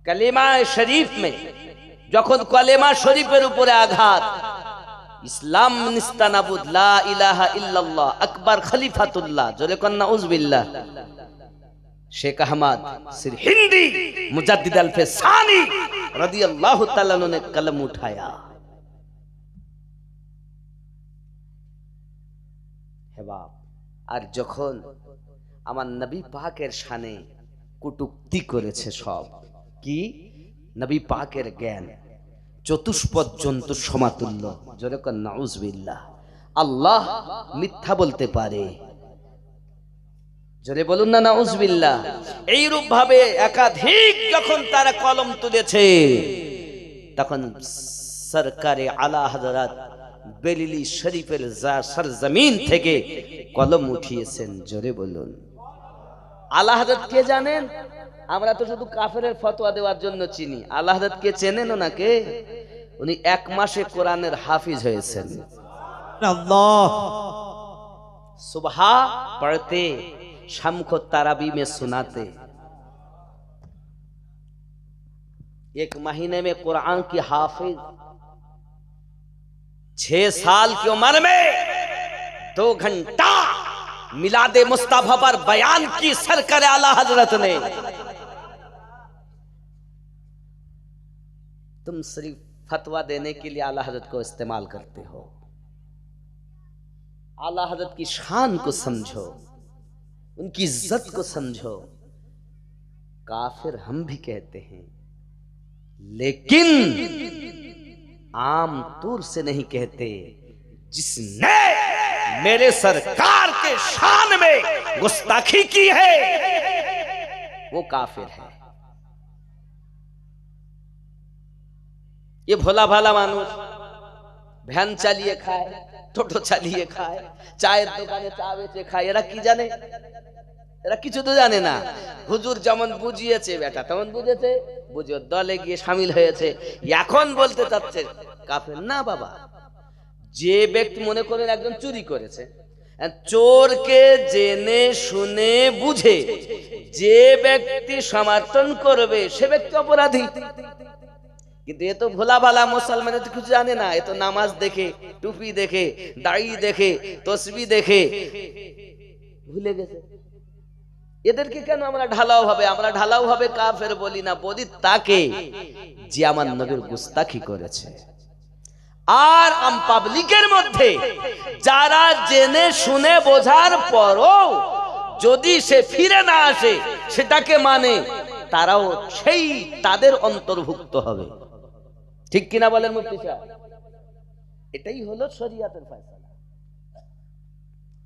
কালিমা শরীফ মে যখন কালিমা শরীফের উপরে আঘাত, ইসলাম নিস্তানাবুদ লা ইলাহা ইল্লাল্লাহ আকবার খলিফাতুল্লাহ, জোরে কন্না উযবিল্লাহ। शेख अहमद सिर हिंदी मुजद्दिद अल-फसानी रदियल्लाहु ताला अन्हु ने कलम उठाया है बाप। और যখন আমার নবী পাকের শানে কটূক্তি করেছে, সব কি নবী পাকের জ্ঞান চতুষ্পদ জন্তু সমাতুল্য, জোরে কর নাউযুবিল্লাহ। আল্লাহ মিথ্যা বলতে পারে, জোরে বলুন না নাউযুবিল্লাহ। এই রূপ ভাবে একাধিক যখন তারা কলম তুলেছে, তখন সরকারে আলা হযরত বেলিলি শরীফের সরজমিন থেকে কলম উঠিয়েছেন, জোরে বলুন। আলা হযরত কে জানেন? আমরা তো শুধু কাফেরের ফতোয়া দেওয়ার জন্য চিনি। আলা হযরত কে চেনেন ওনাকে? উনি 1 মাসে কোরআনের হাফিজ হয়েছেন। अल्लाह सुबह पढ़ते, शाम को तरावी में सुनाते। 1 महीने में कुरान की हाफिज, 6 साल की उम्र में 2 घंटा मिलादे मुस्तफा पर बयान की सरकार आला हजरत ने। तुम सिर्फ फतवा देने के लिए आला हजरत को इस्तेमाल करते हो। आला हजरत की शान को समझो, उनकी इज्जत को समझो। काफिर हम भी कहते हैं, लेकिन आम तौर से नहीं कहते। जिसने मेरे सरकार के शान में गुस्ताखी की है वो काफिर है। ये भोला भाला मानुष ভ্যান চালিয়ে খায়, টোটো চালিয়ে খায়, চায়ের দোকানে চা বেচে খায়, এরা কি জানে? এরা কিছু তো জানে না। হুজুর যেমন বুঝিয়েছে বেটা তেমন বুঝেছে, বুঝে দলে গিয়ে শামিল হয়েছে। এখন বলতে চাচ্ছে কাফের না বাবা। যে ব্যক্তি মনে করেন একজন চুরি করেছে, চোরকে জেনে শুনে বুঝে যে ব্যক্তি সমর্থন করবে সে ব্যক্তি অপরাধী। কিন্তু এ তো ভোলা ভালা মুসলমান, তো কিছু জানে না। এ তো নামাজ দেখে, টুপি দেখে, দাড়ি দেখে, তসবিহ দেখে ভুলে গেছে। এদেরকে কেন আমরা ঢালাও ভাবে, আমরা ঢালাও ভাবে কাফের বলি না, বলি তাকে যে আমার নবীর গুস্তাখি করেছে। আর আম পাবলিকের মধ্যে যারা জেনে শুনে বোঝার পরও যদি সে ফিরে না আসে, সেটাকে মানে, তারাও সেই তাদের অন্তর্ভুক্ত হবে। ঠিক কিনা বলেন মুফতি সাহেব? এটাই হলো শরীয়তের ফয়সালা।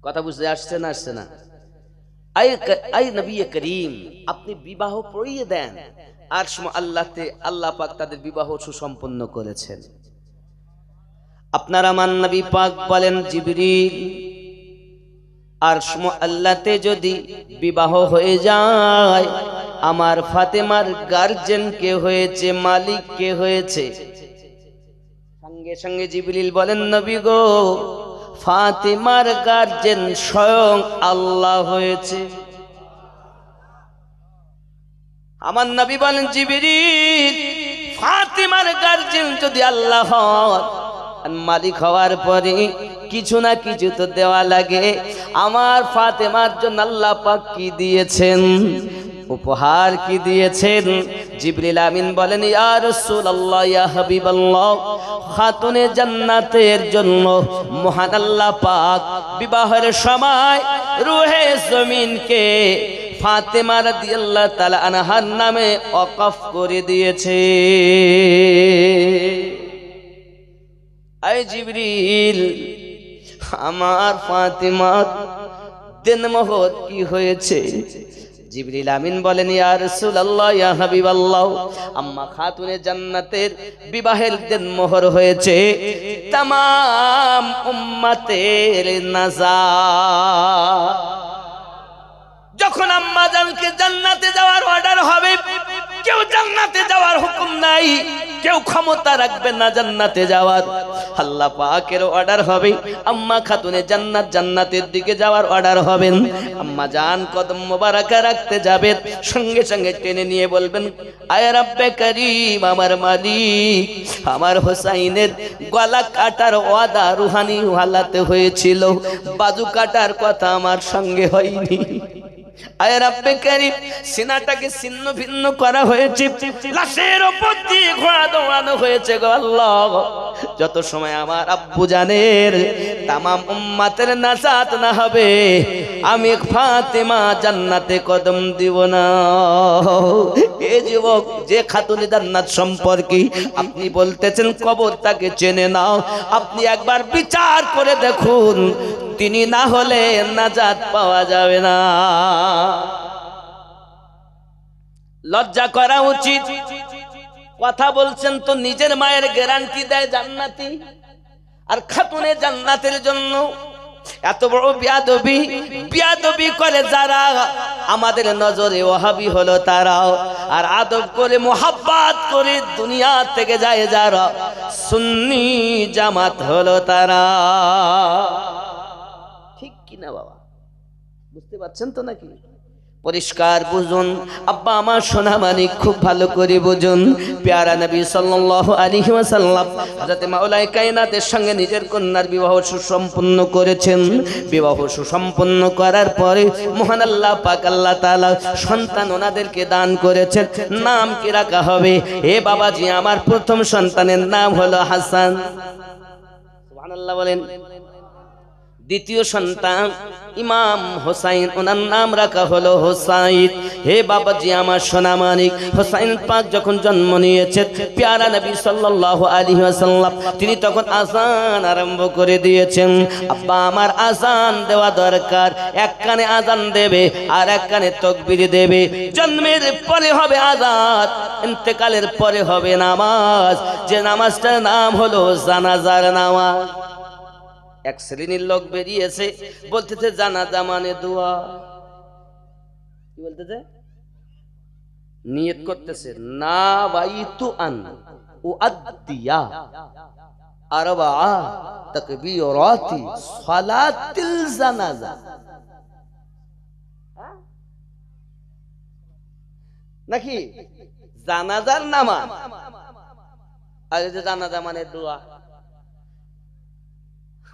কথা বুঝতে আসছে না? আসছে না? আই নবী করিম, আপনি বিবাহ পড়িয়ে দেন। আর আল্লাহতে আল্লাহ পাক তাদের বিবাহ সুসম্পন্ন করেছেন। আপনার আমার নবী পাক বলেন, জিবরিল আর আল্লাহতে যদি বিবাহ হয়ে যায়, আমার ফাতেমার গার্জেন কে হয়েছে, মালিক কে হয়েছে? সঙ্গে সঙ্গে জিবরিল বলেন, নবী গো, ফাতেমার গার্জেন স্বয়ং আল্লাহ হয়েছে। আমার নবী বলেন, জিবরিল ফাতেমার গার্জেন যদি আল্লাহ হয়, মালিক হওয়ার পরে কিছু না কিছু তো দেওয়া লাগে। আমার ফাতেমার জন্য আল্লাহ পাক কি দিয়েছেন, উপহার কি দিয়েছেন? জিবরিল আমিন বলেন, ইয়া রাসূলুল্লাহ, ইয়া হাবিবাল্লাহ, খাতুনে জান্নাতের জন্য মহান আল্লাহ পাক বিবাহের সময় রূহে জমিনকে ফাতেমা রাদিয়াল্লাহু তাআলা আনহার নামে ওয়াকফ করে দিয়েছে। আয় জিবরিল, আমার ফাতেমার দিনমোহর কি হয়েছে? জিবরিল আমিন বলেন, ইয়া রাসূলুল্লাহ, ইয়া হাবিবাল্লাহ, আম্মা খাতুনে জান্নাতের বিবাহের দিনমোহর হয়েছে तमाम উম্মতের নাজাত। যখন আম্মা জানকে জান্নাতে যাওয়ার অর্ডার হবে, কেউ জান্নাতে যাওয়ার হুকুম নাই, কেউ ক্ষমতা রাখবে না জান্নাতে যাওয়ার। আল্লাহ পাকের অর্ডার হবে, আম্মা খাতুনে জান্নাত জান্নাতের দিকে যাওয়ার অর্ডার হবেন। আম্মা জান কদম মোবারকা রাখতে যাবেন, সঙ্গে সঙ্গে টেনে নিয়ে বলবেন, আয় রাব্বে করিম, আমার মালিক, আমার হোসাইনের গলা কাটার ওয়াদা রুহানি হালাতে হয়েছিল, বাজু কাটার কথা আমার সঙ্গে হয়নি। আয় রাব্বে কারীম, সিনাটাকে ছিন্ন ভিন্ন করা হয়েছে, লাশের উপর দিয়ে ঘোড়া দৌড়ানো হয়েছে গো আল্লাহ। যত সময় আমার আব্বু জানের তামাম উম্মতের নাজাত না হবে, আমি ফাতেমা জান্নাতে কদম দিব না। এ যুবক, যে খাতুনে জান্নাত সম্পর্কে আপনি বলতেছেন কবর তাকে চেনে নাও, আপনি একবার বিচার করে দেখুন, তিনি না হলে নাজাত পাওয়া যাবে না। লজ্জা করা উচিত। কথা বলছেন তো নিজের মায়ের গ্যারান্টি দেয় জান্নাতি, আর খাতুনে জান্নাতের জন্য এত বড় বিয়াদবি করে যারা, আমাদের নজরে ওয়াহাবি হলো তারাও, আর আদব করে মোহাব্বত করে দুনিয়া থেকে যায় যারা, সুন্নি জামাত হলো তারা। ঠিক কিনা বাবা? বুঝতে পারছেন তো নাকি? পরিষ্কার বুঝুন। আব্বা আমার সোনা মানিক, খুব ভালো করে বুঝুন। প্যারা নবী সাল্লাল্লাহু আলাইহি ওয়াসাল্লাম হযরত মাওলাই কায়নাতের সঙ্গে নিজের কন্যার বিবাহ সুসম্পন্ন করেছেন। বিবাহ সুসম্পন্ন করার পরে মহান আল্লাহ পাক আল্লাহ তাআলা সন্তান ওনাদেরকে দান করেছেন। নাম কি রাখা হবে? হে বাবাজি, আমার প্রথম সন্তানের নাম হলো হাসান। সুবহানাল্লাহ বলেন। দ্বিতীয় সন্তান ইমাম হোসাইন, ওনার নাম রাখা হলো হোসাইন। হে বাবাজি আমার সোনা মানিক, হোসাইন পাক যখন জন্ম নিয়েছে, প্যারা নবী সাল্লাল্লাহু আলাইহি ওয়াসাল্লাম তিনি তখন আযান আরম্ভ করে দিয়েছেন। আব্বা আমার আযান দেওয়া দরকার, এক কানে আযান দেবে আর এক কানে তাকবীর দেবে। জন্মের পরে হবে আযান, ইন্তেকালের পরে হবে নামাজ, যে নামাজটার নাম হলো জানাজার নামাজ। এক শ্রেণীর লোক বেরিয়েছে, বলতেছে জানাজা মানে দোয়া। কি বলতেছে? নিয়ত করতেছে, না বাইতু আন উআদ্দিয়া আরবা তাকবীরাতি সালাতিল জানাজা। নাকি জানাজার নামাজ, আর যে জানাজা মানে দোয়া।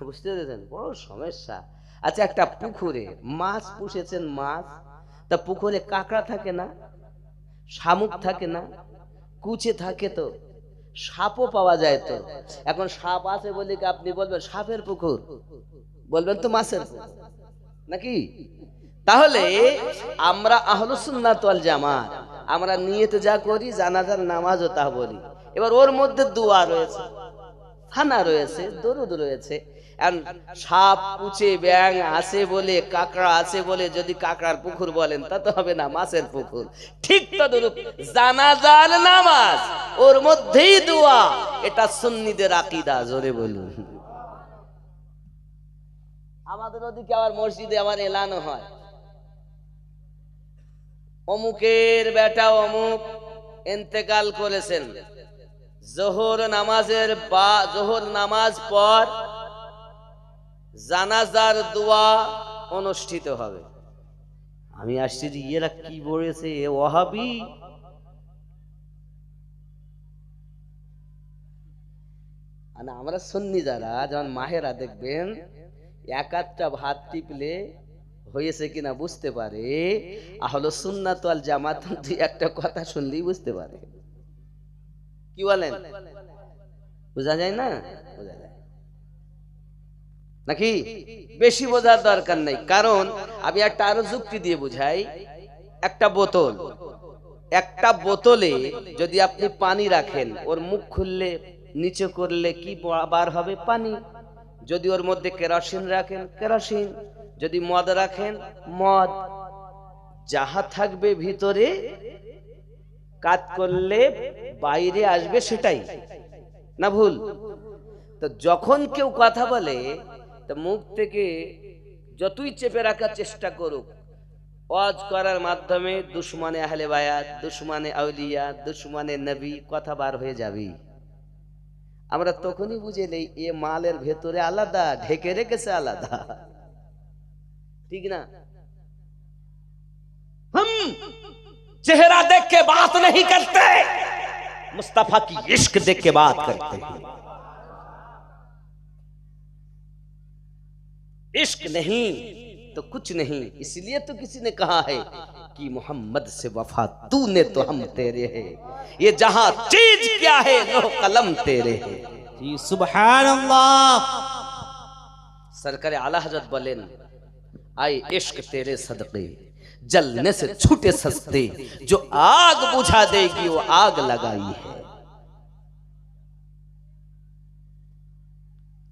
বুঝতে পেরেছেন? বড় সমস্যা। আচ্ছা, একটা পুকুরে মাছ পুষেছেন, মাছ, তা পুকুরে কাঁকড়া থাকে না, শামুক থাকে না, কুচে থাকে, তো সাপও পাওয়া যায়। তো এখন সাপ আছে বলে কি আপনি বলবেন সাপের পুকুর? বলবেন তো মাছের পুকুর, নাকি? তাহলে আমরা আহলুস সুন্নাত ওয়াল জামাত, আমরা নিয়ত যা করি, জানাজার নামাজও তা বলি। এবার ওর মধ্যে দোয়া রয়েছে, খানা রয়েছে, দরুদ রয়েছে। সাপ, কুচে, ব্যাং আছে বলে, কাঁকড়া আছে বলে যদি কাঁকড়ার পুকুর বলেন তা তো হবে না, মাছের পুকুর। ঠিক তদ্রূপ জানাজার নামাজ, ওর মধ্যেই দোয়া। এটা সুন্নিদের আকীদা। জোরে বলুন। আমাদের ওদিকে আবার মসজিদে আমার এলানো হয়, অমুকের বেটা অমুক ইন্তেকাল করেছেন, জোহর নামাজ পর জানাজার দোয়া অনুষ্ঠিত হবে। আমি আসছি যে এরা কি বলেছে, এ ওয়াহাবি। আমরা সুন্নি যারা, যেমন মাহেরা দেখবেন এক আধটা ভাত টিপলে হয়েছে কিনা বুঝতে পারে, আহলে সুন্নাত ওয়াল জামাত দুই একটা কথা শুনলেই বুঝতে পারে। কি বলেন? বোঝা যায় না? বোঝা যায় নাকি? বেশি বোঝার দরকার নেই, কারণ আমি একটা আরো যুক্তি দিয়ে বুঝাই। একটা বোতলে যদি আপনি পানি রাখেন, ওর মুখ খুললে নিচে করলে কি বার হবে? পানি। যদি ওর মধ্যে কেরোসিন রাখেন, কেরোসিন। যদি মদ রাখেন, মদ। যাহা থাকবে ভিতরে, কাজ করলে বাইরে আসবে, সেটাই না ভুল? তো যখন কেউ কথা বলে, তো মুখ থেকে যতই চেপে রাখার চেষ্টা করুক, ওয়াজ করার মাধ্যমে দুশমনে আহলে বায়াত, দুশমনে আউলিয়া, দুশমনে নবী কথা বার হয়ে যাবে। আমরা তখনই বুঝে নেই এ মালের ভেতরে আলাদা, ঢেকে রেখেছে আলাদা, ঠিক না? हम चेहरा देख के बात नहीं करते, मुस्तफा की इश्क देख के बात करते हैं। इश्क नहीं तो कुछ नहीं, इसलिए तो किसी ने कहा है कि मोहम्मद से वफा तूने तो हम तेरे हैं, ये जहां चीज क्या है लो कलम तेरे हैं। जी सुभान अल्लाह। सरकार आला हजरत बोलेन आए इश्क तेरे सदके जलने से छूटे सस्ते, जो आग बुझा देगी वो आग लगाई है।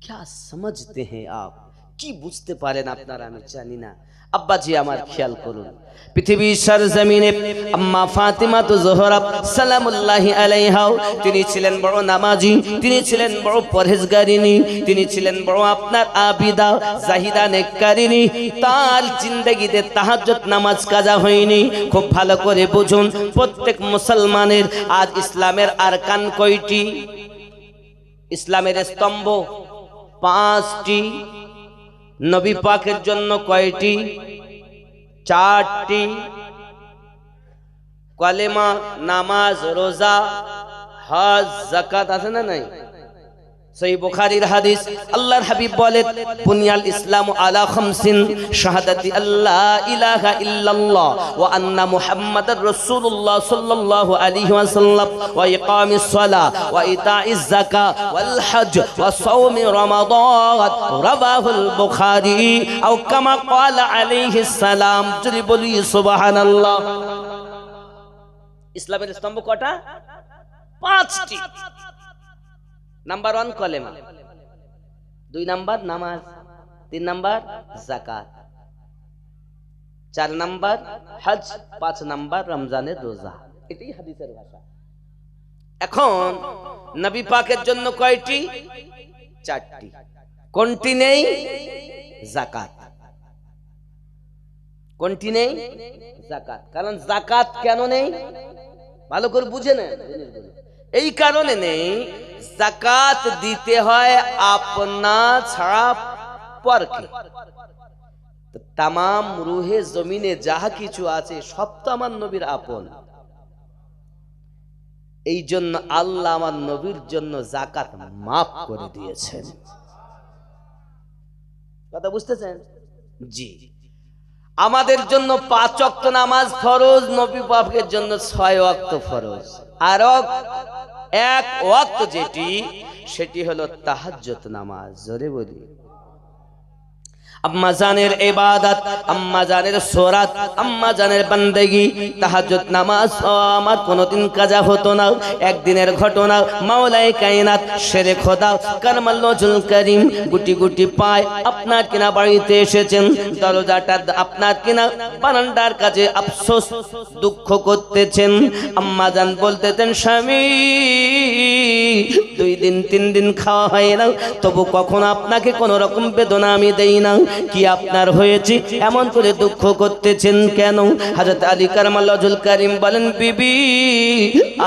क्या समझते हैं आप, কি বুঝতে পারেন আপনারা আমি জানি না। আব্বাজি আমার খেয়াল করুন, পৃথিবীর সরজমিনে আম্মা ফাতিমা তো জোহরা সালামুল্লাহি আলাইহা, তিনি ছিলেন বড় নামাজি, তিনি ছিলেন বড় পরহেজগারিনী, তিনি ছিলেন বড় আপনার আবিদা জাহিদা নেককারিনী। তার জিন্দেগিতে তাহাজ্জুদ নামাজ কাজা হয়নি। খুব ভালো করে বুঝুন, প্রত্যেক মুসলমানের আজ ইসলামের আরকান কয়টি? ইসলামের স্তম্ভ 5টি। নবী পাকের জন্য কয়টি? 4টি। কালেমা, নামাজ, রোজা, হজ, যাকাত আছে না নাই? সহিহ বুখারীর হাদিস, আল্লাহর হাবিব বলেন বুনিয়াল ইসলামু আলা খামসিন, শাহাদাতি আল্লা ইলাহা ইল্লাল্লাহ ওয়া আন্না মুহাম্মাদার রাসূলুল্লাহ সাল্লাল্লাহু আলাইহি ওয়াসাল্লাম ওয়া ইকামিস সালাহ ওয়া ইতাইজ যাকাত ওয়াল হজ ওয়া সাওমি রমাদান, রাওয়াহুল বুখারী আও কামা ক্বালা আলাইহিস সালাম। যদি বলি সুবহানাল্লাহ। ইসলামের স্তম্ভ কয়টা? 5টি। নাম্বার 1 কলেমা, 2 নাম্বার নামাজ, 3 নাম্বার যাকাত, 4 নাম্বার হজ, 5 নাম্বার রমজানের রোজা। এটাই হাদিসের ভাষা। এখন নবী পাকের জন্য কয়টি? 4টি। কোনটি নেই? যাকাত। কোনটি নেই? যাকাত। কারণ যাকাত কেন নেই ভালো করে বুঝে নেন জিনিসগুলো। এই কারণে নেই, যাকাত দিতে হয় আপনা ছাড়া পরকে। তামাম রুহে জমিনে যাহা কিছু আছে সব তো আমার নবীর আপন। এই জন্য আল্লাহ আমার নবীর জন্য যাকাত মাফ করে দিয়েছেন। কথা বুঝতেছেন? জি। আমাদের জন্য 5 ওয়াক্ত নামাজ ফরজ, নবী পাকের জন্য 6 ওয়াক্ত ফরজ। আর 1 ওয়াক্ত যেটি, সেটি হলো তাহাজ্জুদ নামাজ। জোরে বলি। আম্মা জানের ইবাদত, আম্মা জানের সুরাত, আম্মা জানের বান্দেগি, তাহাজ্জুদ নামাজ আমার কোনোদিন কাজা হতো না। একদিনের ঘটনা, মাওলাই কায়নাত শেরে খোদা কারমাল নজরুল করিম গুটি গুটি পায় আপনার কিনা বাড়িতে এসেছেন। দরজাটা আপনার কিনা বারান্দার কাছে আফসোস দুঃখ করতেছেন। আম্মা জান বলতেছেন, স্বামী 2 দিন 3 দিন খাওয়া হয় না, তবু কখনো আপনাকে কোনো রকম বেদনা আমি দেই না। কি আপনার হয়েছে, এমন করে দুঃখ করতেছেন কেন? হযরত আলী কারমাল্লাহুল কারীম বলেন, বিবি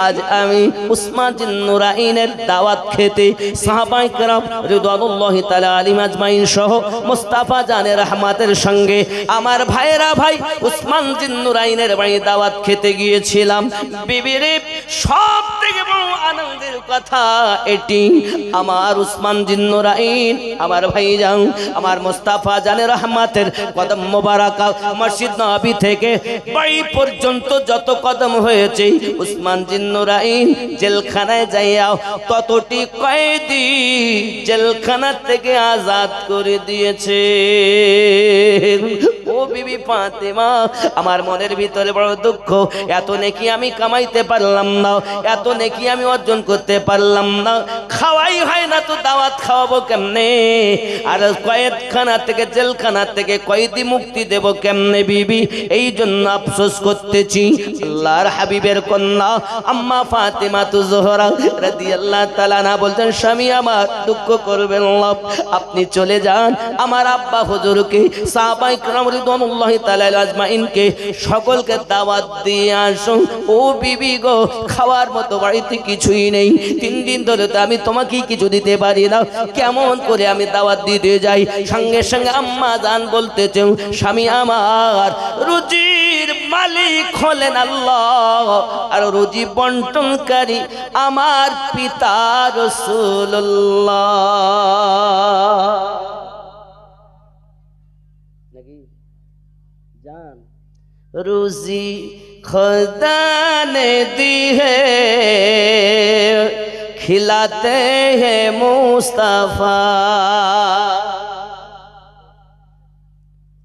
আজ আমি উসমান বিন নুরাইনের দাওয়াত খেতে সাহাবায়ে কেরাম রিদওয়ানুল্লাহি তাআলা আলাইহিম আজমাইন সহ মুস্তাফা জানের রহমাতের সঙ্গে আমার ভাইরা ভাই উসমান বিন নুরাইনের বাড়ি দাওয়াত খেতে গিয়েছিলাম। বিবি রে, সবথেকে বড় আনন্দের কথা এটি, আমার উসমান বিন নুরাইন আমার ভাইজান আমার মুস্তাফা জানের রহমাতের কদম মোবারক মসজিদ নববী থেকে বাড়ি পর্যন্ত যত কদম হয়েছে, উসমান বিন নুরাইন জেলখানায় যাইয়া ততটি কয়েদি জেলখানা থেকে আজাদ করে দিয়েছে। ও বিবি ফাতেমা, আমার মনের ভিতরে বড় দুঃখ। এত নেকি আমি কামাইতে পারলাম না, এত নেকি আমি অর্জন করতে পারলাম না। খাওয়াই হয় না তো দাওয়াত খাওয়াবো কেমনে? আর কয়েদখানা থেকে জেলখানা থেকে কয়েদি মুক্তি দেব কেমনে বিবি? এই জন্য আফসোস করতেছি। আল্লাহর হাবিবের কন্যা আম্মা ফাতেমা তু জোহরা রাদিয়াল্লাহু তাআলা আনহা বলতেন, স্বামী আমার দুঃখ করবেন না, আপনি চলে যান। আমার আব্বা হুজুরকে সাহাবায়ে কেরাম রিদওয়ানুল্লাহি তাআলা আজমাইনকে সকলকে দাওয়াত দিয়ে আসো। ও বিবি গো, খাওয়ার মতো বাড়িতে কিছুই নেই, 3 দিন ধরে তো আমি তোমাকেই কিছু দিতে পারি না, কেমন করে আমি দাওয়াত দিতে যাই? সঙ্গে সঙ্গে আম্মা জান বলতেছে, স্বামী আমার রুজির মালিক হলেন আল্লাহ, আর রুজি বন্টনকারী আমার পিতা রাসূলুল্লাহ। নাকি জান রুজি खुदा ने दी है, खिलाते हैं मुस्तफा।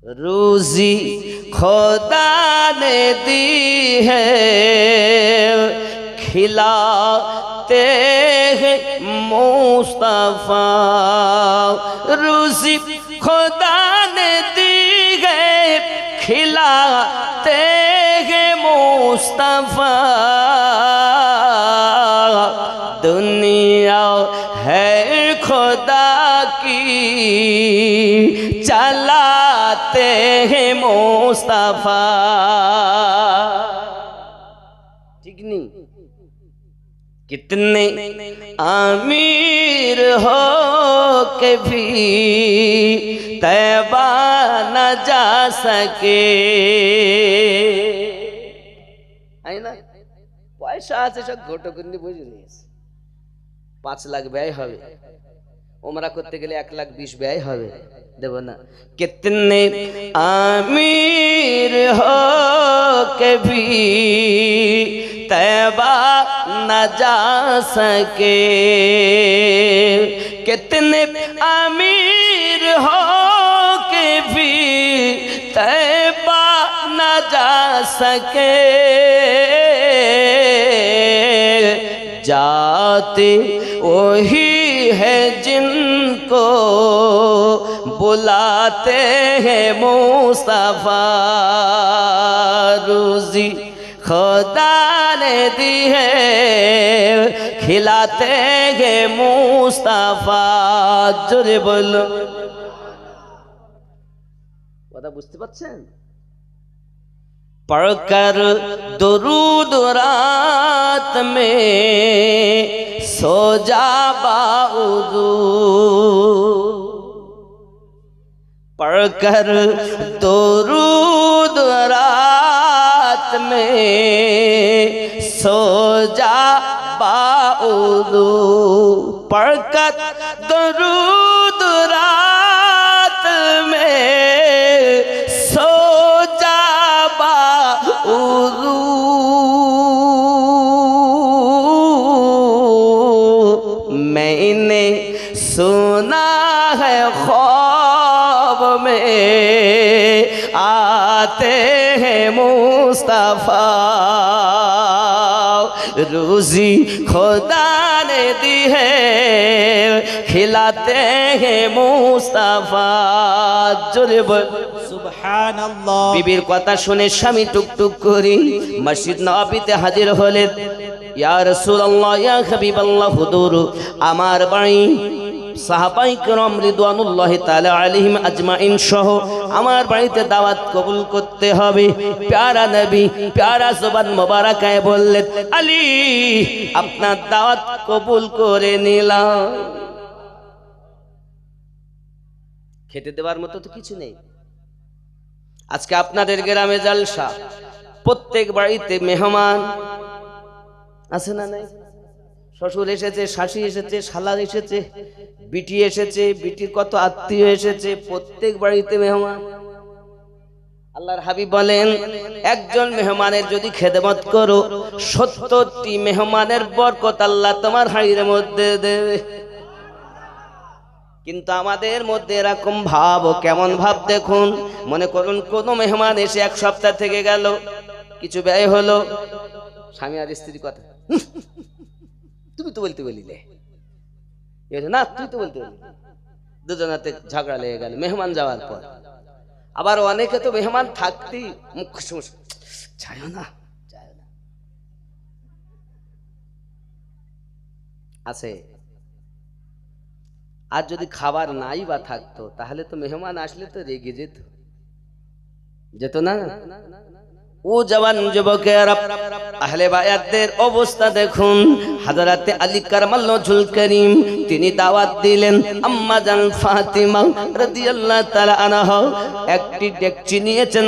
रोजी खुदा ने दी है, खिलाते हैं मुस्तफा। रोजी खुदा ने दी है, खिलाते मुस्तफा। दुनिया है खुदा की, चलाते हैं मुस्तफा। ठीक नहीं? कितने अमीर हो के भी तैबा न जा सके। পয়সা আছে সব ঘটকন্দি বুঝে নিয়েছে, 5 লাখ ব্যয় হবে, ওমরা করতে গেলে 1,20,000 ব্যয় হবে, দেব না। কিতনে আমির হো কে ভি তৈবা না যা সকে। কিতনে আমির হো কে ভি तैबा न जा सके। जाते वही है जिनको बुलाते हैं मुस्तफा। रोजी खुदा ने दी है, खिलाते हैं मुस्तफा। जोरे बोलो, কথা বুঝতে পারছেন? पढ़कर दुरूद रात में सो जा बाउदू। पढ़कर दुरूद रात में सो जा बाउदू। पढ़कर दुरूद रात में मैंने सुना है ख्वाब में आते हैं मुस्तफा। रोजी खुदा ने दी है, खिलाते हैं मुस्तफा। जोरे बोल সুবহানাল্লাহ। বিবির কথা শুনে স্বামী টুকটুক করে মসজিদ নববীতে হাজির হলেন। ইয়া রাসূলুল্লাহ, ইয়া হাবিবাল্লাহ, হুজুর আমার বাড়ি সাহাবায়ে কেরাম রিদওয়ানুল্লাহি তাআলা আলাইহিম আজমাইন সহ আমার বাড়িতে দাওয়াত কবুল করতে হবে। প্যারা নবী প্যারা জবান মোবারকায় বললেন, আলী আপনার দাওয়াত কবুল করে নিলাম। খেতে দেওয়ার মতো তো কিছু নেই। আজকে আপনাদের গ্রামে জলসা, প্রত্যেক বাড়িতে মেহমান আছে না নাই? শ্বশুর এসেছে, শাশি এসেছে, শালা এসেছে, বিটি এসেছে, বিটির কত আত্মীয় এসেছে, প্রত্যেক বাড়িতে মেহমান। আল্লাহর হাবিব বলেন, একজন মেহমানের যদি খেদমত করো 70টি মেহমানের বরকত আল্লাহ তোমার হাড়ির মধ্যে দেবে। কিন্তু আমাদের মধ্যে এরকম ভাব, কেমন ভাব দেখুন। মনে করুন কোন মেহমান এসে 1 সপ্তাহ থেকে গেল, কিছু ব্যয় হলো, স্বামী আর স্ত্রীর কথা, তুমি তো বলতে বলিলে না, তুই তো বলতে বলি, দুজনাতে ঝগড়া লেগে গেল মেহমান যাওয়ার পর। আবার অনেকে তো মেহমান থাকতেই মুখ চায় না, আছে। আর যদি খাবার নাই বা থাকতো তাহলে তো মেহমান আসলে তো রেগে যেত, যেত না। ও জওয়ান যুবকেরা, আহলে বায়াতদের অবস্থা দেখুন। হযরতে আলী কারামাল্লাহুল করিম তিনি দাওয়াত দিলেন। আম্মা জান ফাতিমা রাদিয়াল্লাহু তাআলা আনহা একটি ডেকচি নিয়েছেন,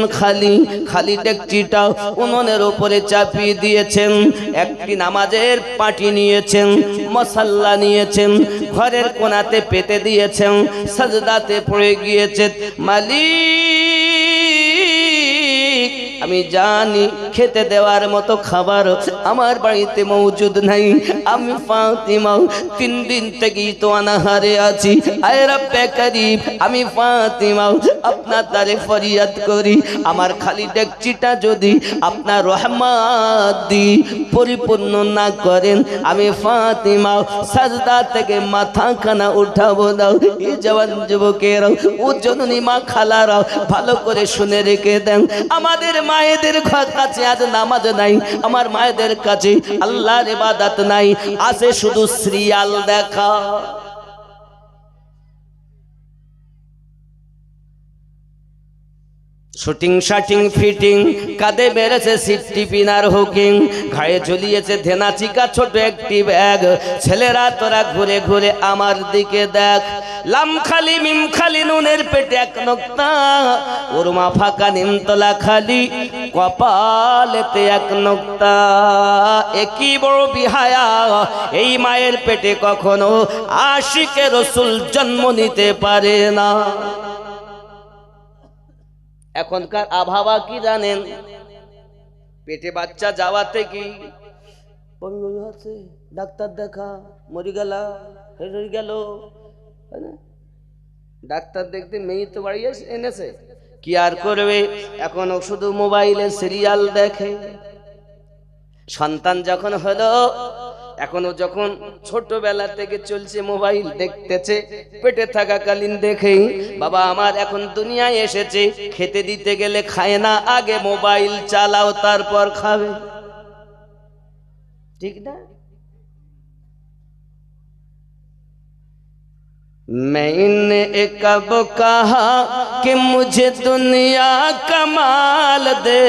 খালি ডেকচিটা উনুনের উপরে চাপিয়ে দিয়েছেন। একটি নামাজের পাটি নিয়েছেন, মশাল্লা নিয়েছেন, ঘরের কোণাতে পেতে দিয়েছেন, সাজদাতে পড়ে গিয়েছেন। মালিক, আমি জানি খেতে দেওয়ার মতো খাবার আমার বাড়িতে মজুদ নাই। আমি ফাতিমা 3 দিন থেকেই তো অনাহারে আছি। আয় রব্বে করিম, আমি ফাতিমা আপনার দ্বারে ফরিয়াদ করি, আমার খালি ডেকচিটা যদি আপনার রহমত দি পরিপূর্ণ না করেন, আমি ফাতিমা সাজদা থেকে মাথাখানা উঠাবো দাও। এই জওয়ান যুবকেরা, ও জননী মা খালারা, ভালো করে শুনে রেখে দেন। আমাদের মায়েদের কাছে আজ নামাজ নাই, আমার মায়েদের কাছে আল্লাহর ইবাদত নাই, আছে শুধু সিরিয়াল দেখা। শুটিং শাটিং ফিটিং, কাঁধে বেড়েছে সিফটি পিনার হুকিং, ঘাড়ে ঝুলিয়েছে ধেনাচিকা ছোট একটি ব্যাগ। ছেলেরা তোরা ঘুরে ঘুরে আমার দিকে দেখ। লাম খালি মিম খালি নুনের পেটে 1 নোক্তা, ওরমা ফাঁকা নিমতলা খালি কপালেতে 1 নোক্তা। একই বড় বিহায়া, এই মায়ের পেটে কখনো আশিকে রসুল জন্ম নিতে পারে না। এখনকার আবহাওয়া কি জানেন? পেটে বাচ্চা যাওয়াতে কি ডাক্তার দেখা, মরি গেল, ডাক্তার দেখতে মেয়ে তো বাড়ি এনেছে, কি আর করবে? এখনো শুধু মোবাইলে সিরিয়াল দেখে। সন্তান যখন হলো, এখনো যখন ছোটবেলা থেকে চলছে মোবাইল দেখতেছে, পেটে থাকাকালীন দেখেই বাবা আমার এখন দুনিয়ায় এসেছে, খেতে দিতে গেলে খায় না, আগে মোবাইল চালাও তারপর খাবে, ঠিক না? मैंने कब कहा कि मुझे दुनिया कमाल दे,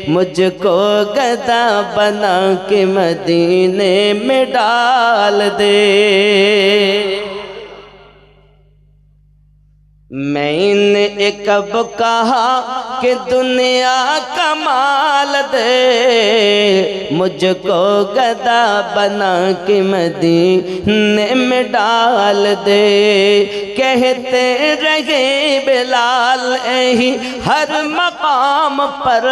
मुझको गधा बना के मदीने में डाल दे। मैंने कब कहा कि दुनिया कमाल दे, मुझको गधा बना के मदीने में डाल दे। कहते रहे बिलाल यही हर मकाम पर,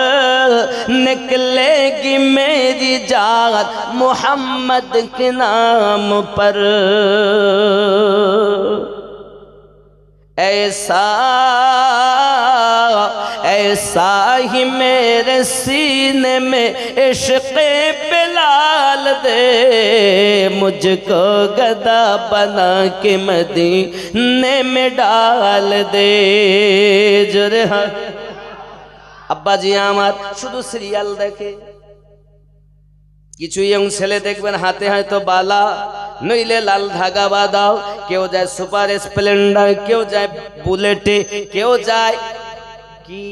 निकलेगी मेरी जात मोहम्मद के नाम पर। ऐसा ऐसा ही मेरे सीने में इश्क़ बिलाल दे, मुझको गधा बना के मदीने में डाल दे। जोरे हाँ अब्बा जी आमार शुधु सिरियाल देखे। কিছু ইয়ং ছেলে দেখবেন হাতে হয়তো বালা, নইলে লাল ধাগা বাঁধাও, কেউ যায় সুপার স্প্লেন্ডার, কেউ যায় বুলেটে, কেউ যায় কি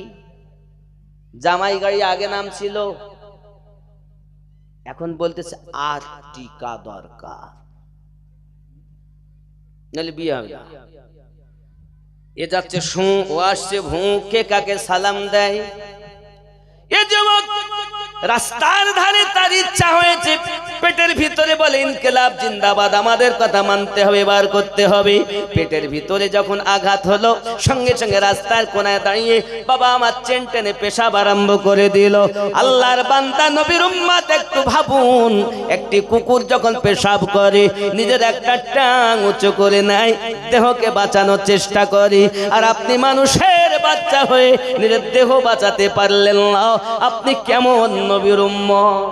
জামাই গাড়ি, আগে নাম ছিল, এখন বলতেছে আর্টিকা দরকার, নাহলে বিয়ে হবে না। এ যাচ্ছে শু, ও আসছে ভু, কে কাকে সালাম দেয়। এ যুবক রাস্তার ধারে তার ইচ্ছা হয়েছে, পেটের ভিতরে বলে ইনকিলাব জিন্দাবাদ, আমাদের কথা মানতে হবে, বার করতে হবে। পেটের ভিতরে যখন আঘাত হলো, সঙ্গে সঙ্গে রাস্তার কোনায় দাঁড়িয়ে বাবা আমার চেন টেনে পেশাব আরম্ভ করে দিল। আল্লাহর বান্দা নবীর উম্মত একটু ভাবুন, একটি কুকুর যখন পেশাব করে নিজের একটা টাং উঁচু করে নেয়, দেহকে বাঁচানোর চেষ্টা করে, আর আপনি মানুষের বাচ্চা হয়ে নিজের দেহ বাঁচাতে পারলেন না, আপনি কেমন নবীর উম্মত?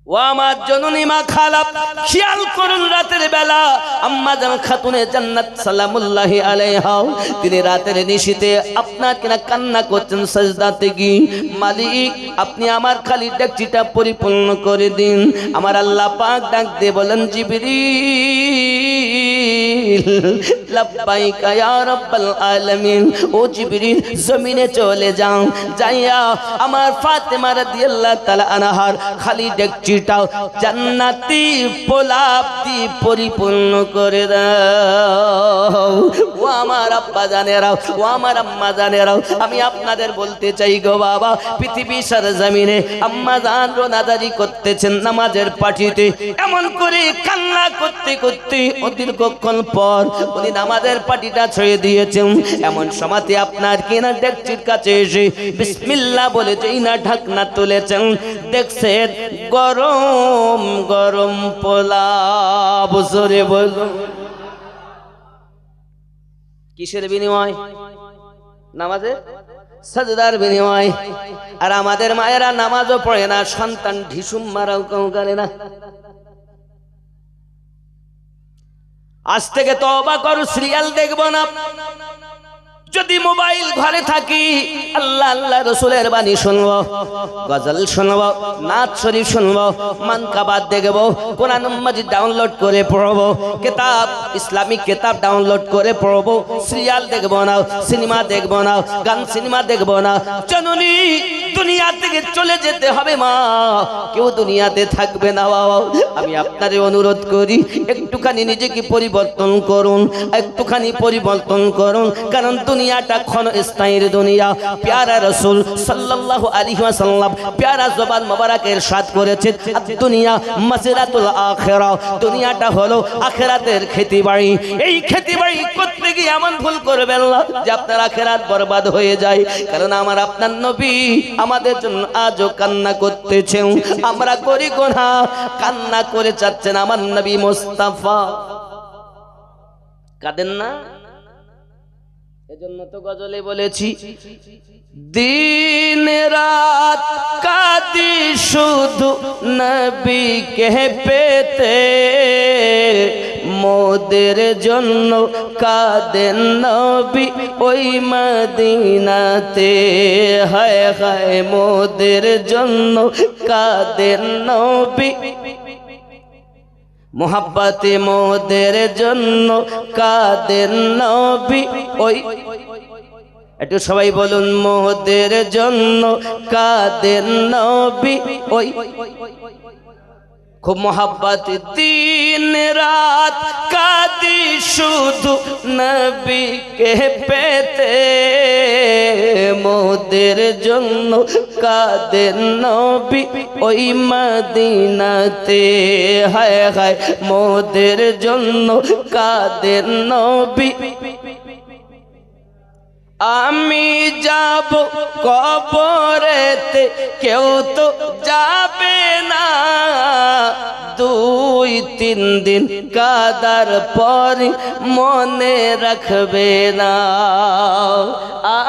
ও আমার জননী মা খালা, খেয়াল করুন রাতের বেলা আম্মা জান খাতুনে জান্নাত সালামুল্লাহি আলাইহা, তিনি রাতের নিশিতে আপনার কিনা কান্না করছেন সাজদাতে গিয়ে, মালিক আপনি আমার খালি ডেকচিটা পরিপূর্ণ করে দিন। আমার আল্লাহ পাক ডাক দিয়ে বলেন, জিবরিল জিবরিল লাব্বাইকা ইয়া রাব্বাল আলামিন। ও জিবরিল জমিনে চলে যাও, যাইয়া আমার ফাতেমা রাদিয়াল্লাহু তাআলা আনহার খালি ডেকচিটাও জান্নাতি পোলাপ দিয়ে পরিপূর্ণ করে দাও। ও আমার আব্বা জানেরাও, ও আমার আম্মা জানেরাও, আমি আপনাদের বলতে চাই গো বাবা, পৃথিবী সরজমিনে আম্মা জান রোনাদারি করতেছেন নামাজের পাটিতে, এমন করে কান্না করতে করতে দীর্ঘক্ষণ পর উনি নামাজের পাটিটা ছেড়ে দিয়েছেন। এমন সময়তে আপনার কিনা ডেকচির কাছে এসে বিসমিল্লাহ বলে যেই না ঢাকনা তুলেছেন, দেখছেন গরম গরম পোলাও। জোরে বলুন, কিসের বিনিময়? নামাজে সাজদার বিনিময়। আর আমাদের মায়েরা নামাজও পড়ে না, সন্তান ঢিসুম মারাও কেউ করে না। আজ থেকে তওবা করো, সিরিয়াল দেখবো না। যদি মোবাইল ঘরে থাকি আল্লাহ আল্লাহ রসুলের বাণী শুনবো, গজল শুনবো, নাচ শরীফ শুনবো, মানকাবাত দেখবো, কোরআন মাজিদ ডাউনলোড করে পড়বো, কিতাব ইসলামিক কিতাব ডাউনলোড করে পড়বো। সিরিয়াল দেখবো না, সিনেমা দেখবো না, গান সিনেমা দেখবো না। জননী দুনিয়া থেকে চলে যেতে হবে মা, কেউ দুনিয়াতে থাকবে না বাবা। আমি আপনারে অনুরোধ করি একটুখানি নিজেকে পরিবর্তন করুন, একটুখানি পরিবর্তন করুন, কারণ দুনিয়াটা ক্ষণস্থায়ীর দুনিয়া। প্যারা রাসূল সাল্লাল্লাহু আলাইহি ওয়াসাল্লাম প্যারা জবান মোবারকে ইরশাদ করেছেন, দুনিয়া মাসিরাতুল আখিরা, দুনিয়াটা হলো আখিরাতের খেতিবাড়ি। এই খেতিবাড়ি করতে গিয়ে এমন ভুল করবেন না যে আপনার আখিরাত বরবাদ হয়ে যায়। কারণ আমার আপনার নবী আমাদের জন্য আজও কান্না করতেছেন। আমরা করি গুনাহ, কান্না করে যাচ্ছেন আমার নবী মুস্তাফা। কাঁদেন না? এজন্য তো গজলে বলেছি, দিন রাত কাঁদি শুধু নবীকে পেতে, মোদের জন্য কাঁদেন নবী ওই মদিনাতে। হায় হায় মোদের জন্য কাঁদেন নবী, মোহাব্বতে মোদের জন্য কাঁদেন নবী ওই। একটু সবাই বলুন, মোদের জন্য কাঁদেন নবী ওই। খুব মোহাব্বত দিন রাত কাঁদি শুধু নবীকে পেতে, মোদের জন্য কাঁদেন নবী ওই মদিনাতে। হায় হায় মোদের জন্য কাঁদেন নবী। আমি যাব কবরেতে, কেউ তো যাবে না, 2-3 দিন কাদার পর মনে রাখবে না।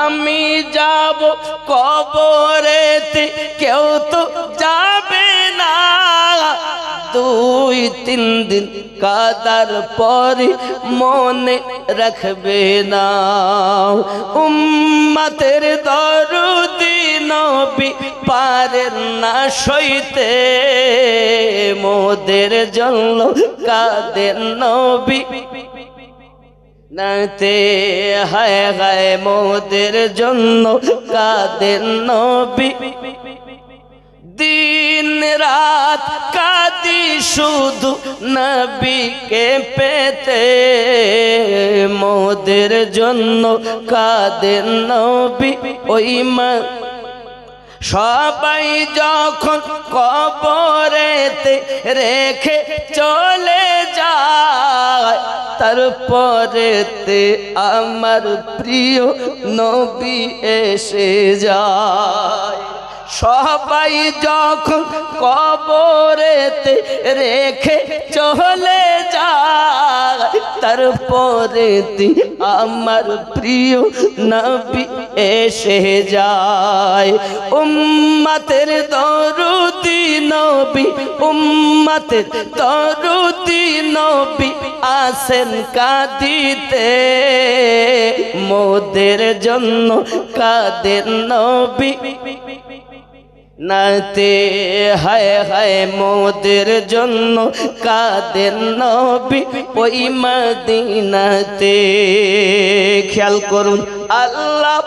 আমি যাব কবরেতে, কেউ তো যাবে না, 2-3 দিন কাদার পর মনে রাখবে না। উম্মতের দরদি নবী পারেন না সইতে, মোদের জন্য কাঁদেন নবী নাতে। হায় হায় মোদের জন্য কাঁদেন নবী, দিন রাত কাঁদি শুধু নবীকে পেতে, মোদের জন্য কাঁদেন নবী ওই মা। সবাই যখন কবরেতে রেখে চলে যায়, তারপরেতে আমার প্রিয় নবী এসে যায়। সবাই যখন কবরেতে রেখে চলে যায়, তারপরেতে আমার প্রিয় নবী এসে যায়। উম্মতের দরদি নবী, উম্মতের দরদি নবী আসেন কাঁদিতে, মোদের জন্য কাঁদেন নবী। নাতে হায় হায় মোদের জন্য কাঁদেন নবী ওই মদিনাতে। খেয়াল করুন, আল্লাহ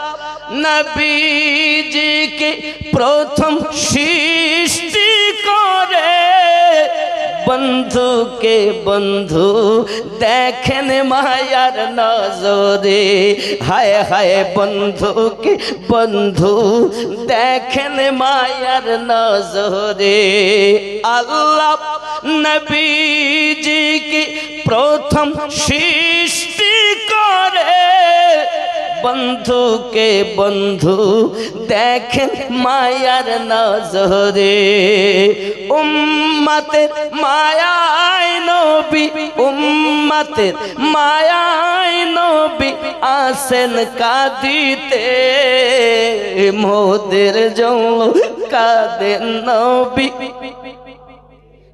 নবীজিকে প্রথম সৃষ্টি করে বন্ধুকে বন্ধু দেখেন মায়ার নজরে। হায় হায় বন্ধুকে বন্ধু দেখেন মায়ার নজরে। আল্লাহ নবীজিকে প্রথম সৃষ্টি করে বন্ধুকে বন্ধু দেখেন মায়ার নজরে। উম্মতের মায়ায় নবী, উম্মতের মায়ায় নবী আসেন কাঁদিতে মোদের জন্য কাঁদেন নবী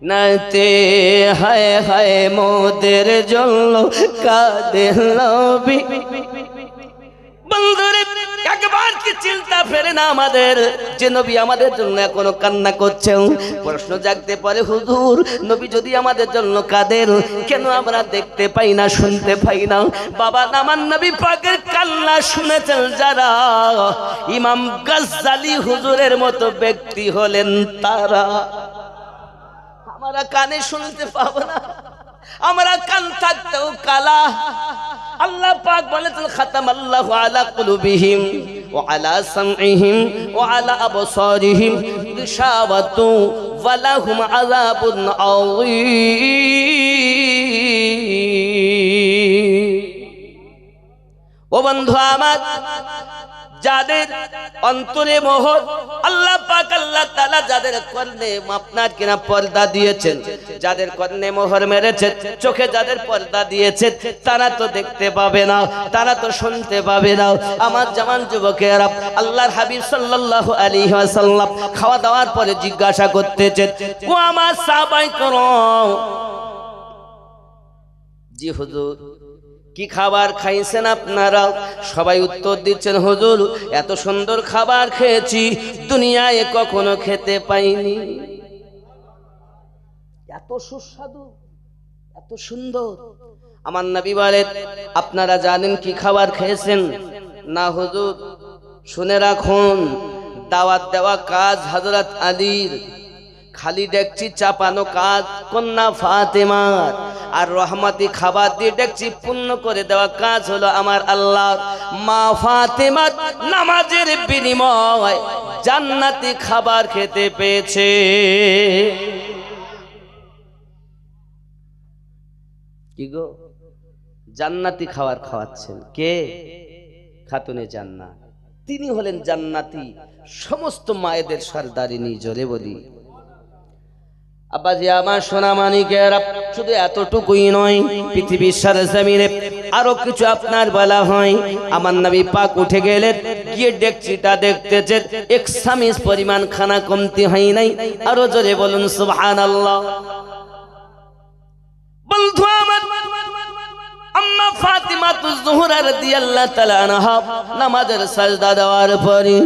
নাতে হায় হায় মোদের জন্য কাঁদেন নবী। বন্ধুরে একবার কি চিন্তা ফেরে না আমাদের যে নবী আমাদের জন্য এখনো কান্না করছেন? প্রশ্ন জাগতে পারে, হুজুর নবী যদি আমাদের জন্য কাঁদেন কেন আমরা দেখতে পাই না, শুনতে পাই না? বাবা আমার নবী পাকের কান্না শুনেছেন যারা, ইমাম গাজ্জালি হুজুরের মতো ব্যক্তি হলেন তারা। আমরা কানে শুনতে পাবো না, আমরা কান থাকতেও কালা। আল্লাহ পাক বলেছেন খাতামাল্লাহু আলা কুলুবিহিম ওয়া আলা সামইহিম ওয়া আলা আবসারিহিম গিশাওয়াতু ওয়া লাহুম আযাবুন আযীম। ও বন্ধু আমার, যাদের অন্তরে মোহর আল্লাহ পাক আল্লাহ তাআলা যাদের কর্ণে আপনার কিনা পর্দা দিয়েছেন, যাদের কর্ণে মোহর মেরেছে, চোখে যাদের পর্দা দিয়েছে, তারা তো দেখতে পাবে না, তারা তো শুনতে পাবে না। আমার জওয়ান যুবকেরা, আল্লাহর হাবিব সাল্লাল্লাহু আলাইহি ওয়াসাল্লাম খাওয়া দাওয়ার পরে জিজ্ঞাসা করতেছেন, ও আমার সাহাবায়ে কেরাম, জি হুজুর কি খাবার খাইছেন আপনারা? সবাই উত্তর দিচ্ছেন, হুজুর এত সুন্দর খাবার খেয়েছি, দুনিয়ায় কখনো খেতে পাইনি। এত সুস্বাদু, এত সুন্দর। আমার নবী বলেন, আপনারা জানেন কি খাবার খেয়েছেন? না হুজুর। শুনে রাখুন, দাওয়াত দেওয়া কাজ হযরত আলীর, খালি ডেকচি চাপানো কাজ কন্যা ফাতেমার, আর রহমতি খাবার দিয়ে ডেকচি পূর্ণ করে দেওয়া কাজ হলো আমার আল্লাহ। মা ফাতেমার নামাজের বিনিময় জান্নাতি খাবার খেতে পেয়েছে। কি গো, জান্নাতি খাবার খাওয়াচ্ছেন কে? খাতুনে জান্নাত, তিনি হলেন জান্নাতি, সমস্ত মায়েদের সরদারিনী। জোরে বলি আব্বাজি আমার সোনা মানিকেরা, শুধু এতটুকুই নয়, পৃথিবীর সরজমিনে আরো কিছু আপনার বলা হয়। আমার নবী পাক উঠে গেলেন, গিয়ে ডেকচিটা দেখতেছেন এক সামিস পরিমাণ খানা কমতি হয় নাই। আরো জোরে বলুন সুবহানাল্লাহ। বন্ধু আমার, আম্মা ফাতিমাতুজ জোহরা রাদিয়াল্লাহু তাআলা আনহা নামাজের সাজদা দেওয়ার পরে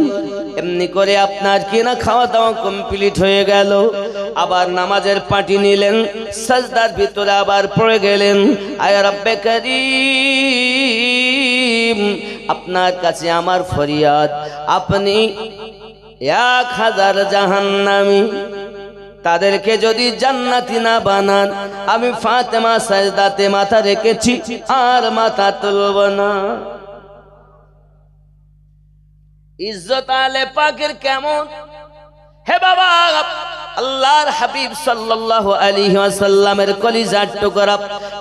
এমনি করে আপনার কিনা খাওয়া দাওয়া কমপ্লিট হয়ে গেল, আবার নামাজের পাটি নিলেন, সাজদার ভিতরে আবার পড়ে গেলেন। আয় রব্বে করিম, আপনার কাছে আমার ফরিয়াদ, আপনি 1000 জাহান্নামী তাদেরকে যদি জান্নাতি না বানান, আমি ফাতেমা সাজদাতে মাথা রেখেছি আর মাথা তুলব না। ইজ্জত আলে পাকের কেমন? হে বাবা, আল্লাহর হাবিব সাল্লাল্লাহু আলাইহি ওয়াসাল্লামের কলিজার টুকরা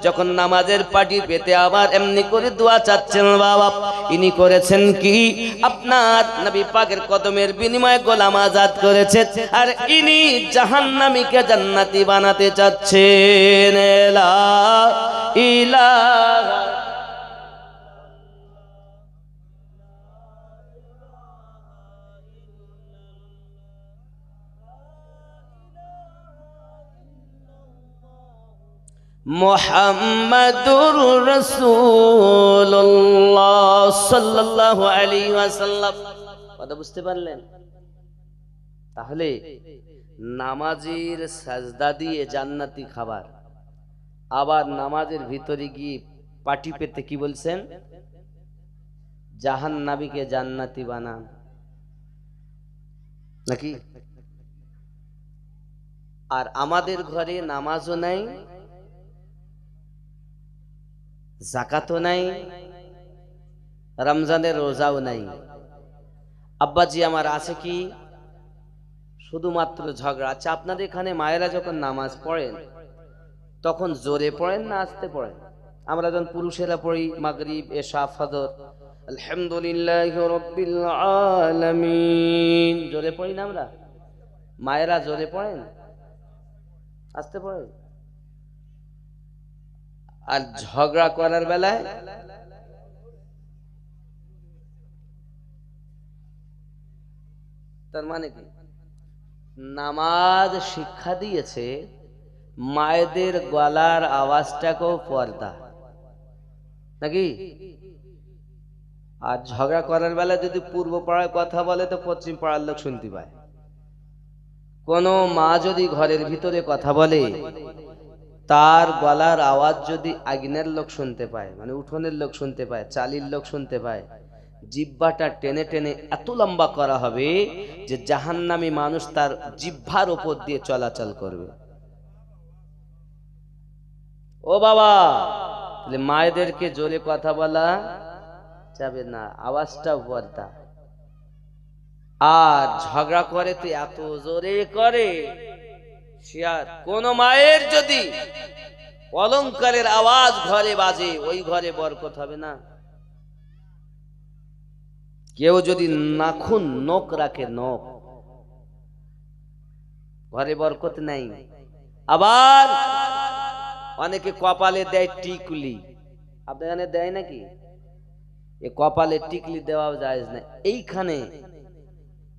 যখন নামাজের পাটি পেতে আবার এমনি করে দোয়া চাচ্ছেন, বাবা ইনি করেছেন কি? আপনার নবী পাকের কদমের বিনিময়ে গোলাম আজাদ করেছেন, আর ইনি জাহান্নামীকে জান্নাতি বানাতে চাচ্ছেন। লা ইলাহা মুহাম্মাদুর রাসূলুল্লাহ সাল্লাল্লাহু আলাইহি ওয়াসাল্লাম। কথা বুঝতে পারলেন? তাহলে নামাজের সাজদা দিয়ে জান্নাতি খাবার, আবার নামাজের ভিতরে গিয়ে পাটি পেতে কি বলছেন, জাহান্নামীকে জান্নাতি বানান, নাকি? আর আমাদের ঘরে নামাজও নাই, যাকাতও নাই, রমজানের রোজাও নাই। আব্বাজি আমার আছে কি? শুধুমাত্র ঝগড়া। আচ্ছা, আপনাদের এখানে মায়েরা যখন নামাজ পড়েন তখন জোরে পড়েন না আস্তে পড়েন? আমরা যখন পুরুষেরা পড়ি মাগরিব, এশা, ফজর, আলহামদুলিল্লাহি রাব্বিল আলামিন, জোরে পড়ি না আমরা? মায়েরা জোরে পড়েন আস্তে পড়েন? আর ঝগড়া করার বেলায় তার মানে কি? নামাজ শিক্ষা দিয়েছে মায়েদের গলার আওয়াজটাকেও পর্দা, নাকি? আর ঝগড়া করার বেলা যদি পূর্ব পাড়ায় কথা বলে তো পশ্চিম পাড়ার লোক শুনতে পায়। কোন মা যদি ঘরের ভিতরে কথা বলে তার গলার আওয়াজ যদি আগুনের লোক শুনতে পায়, মানে উঠোনের লোক শুনতে পায়, চালির লোক শুনতে পায়, জিহ্বাটা টেনে টেনে এত লম্বা করা হবে যে জাহান্নামী মানুষ তার জিহ্বার উপর দিয়ে চলাচল করবে। ও বাবা, তাহলে মায়েদেরকে জোরে কথা বলা যাবে না, আওয়াজটাও পর্দা। আর ঝগড়া করে তো এত জোরে করে, কোন মায়ের যদি অলংকারের আওয়াজ ঘরে বাজে ওই ঘরে বরকত হবে না। কেউ যদি নাখুন নখ রাখে, নখ, ঘরে বরকত নাই। আবার অনেকে কপালে দেয় টিকলি, আপনার এখানে দেয় নাকি? এ কপালে টিকলি দেওয়া যায় না। এইখানে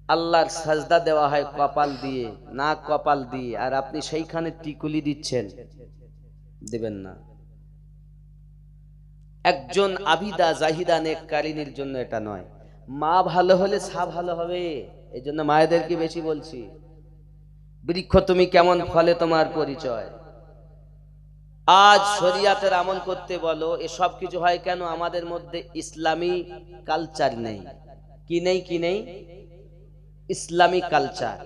আল্লাহর সাজদা দেওয়া হয় কপাল দিয়ে, না কপাল দিয়ে, আর আপনি সেইখানে টিকুলি দিচ্ছেন, দেবেন না। একজন আবিদা জাহিদা নেককারিনীর জন্য এটা নয়। মা ভালো হলে সা ভালো হবে, এই জন্য মায়েদেরকে বেশি বলছি। বৃক্ষ তুমি কেমন ফলে তোমার পরিচয়। আজ শরিয়াতের আমল করতে বলো, এসব কিছু হয় কেন? আমাদের মধ্যে ইসলামী কালচার নেই। কি নেই? কি নেই? ইসলামী কালচার।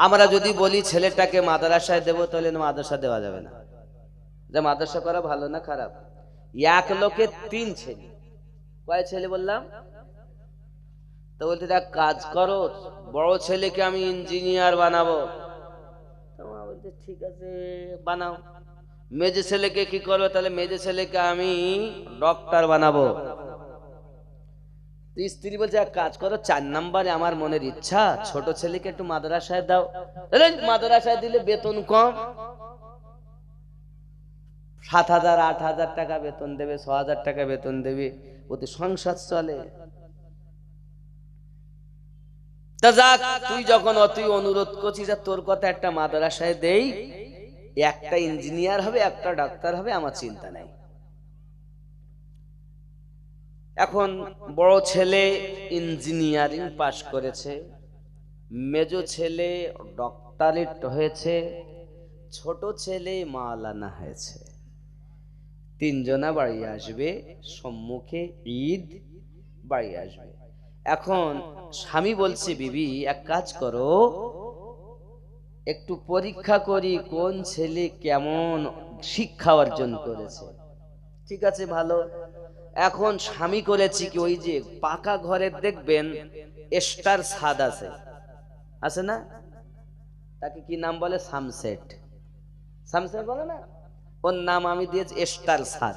আমরা যদি বলি ছেলেটাকে মাদ্রাসায় দেবো, তাহলে মাদ্রাসা দেওয়া যাবে না। যে মাদ্রাসা করা ভালো না খারাপ? এক লোকে 3 ছেলে। কয় ছেলে বললাম? তো বলতে এক কাজ করো, বড় ছেলেকে আমি ইঞ্জিনিয়ার বানাবো। তোমার বলতে ঠিক আছে বানাও। মেজে ছেলেকে কি করবে? তাহলে মেজে ছেলেকে আমি ডক্টর বানাবো। স্ত্রী বলছে এক কাজ করো, 4 নম্বরে আমার মনের ইচ্ছা ছোট ছেলেকে একটু মাদ্রাসায় দাও। মাদ্রাসায় দিলে বেতন কম, 7,000 8,000 টাকা বেতন দেবে, 6,000 টাকা বেতন দেবে, ওতে সংসার চলে। তা যাক, তুই যখন অতই অনুরোধ করছিস তোর কথা একটা মাদ্রাসায় দেই, একটা ইঞ্জিনিয়ার হবে একটা ডাক্তার হবে, আমার চিন্তা নাই। এখন বড় ছেলে ইঞ্জিনিয়ারিং পাশ করেছে, মেজো ছেলে ডক্টরেট হয়েছে, ছোট ছেলে মাওলানা হয়েছে। 3 জনা বাড়ি আসবে, সম্মুখে ঈদ, বাড়ি আসবে। এখন স্বামী বলছে বিবি এক কাজ করো, একটু পরীক্ষা করি কোন ছেলে কেমন শিক্ষা অর্জন করেছে। ঠিক আছে ভালো। এখন স্বামী করেছি কি, ওই যে পাকা ঘরের দেখবেন স্টার ছাদ আছে, আছে না? তাকে কি নাম বলে? সামসেট। সামসেট বলে না? ওর নাম আমি দিয়েছি স্টার ছাদ।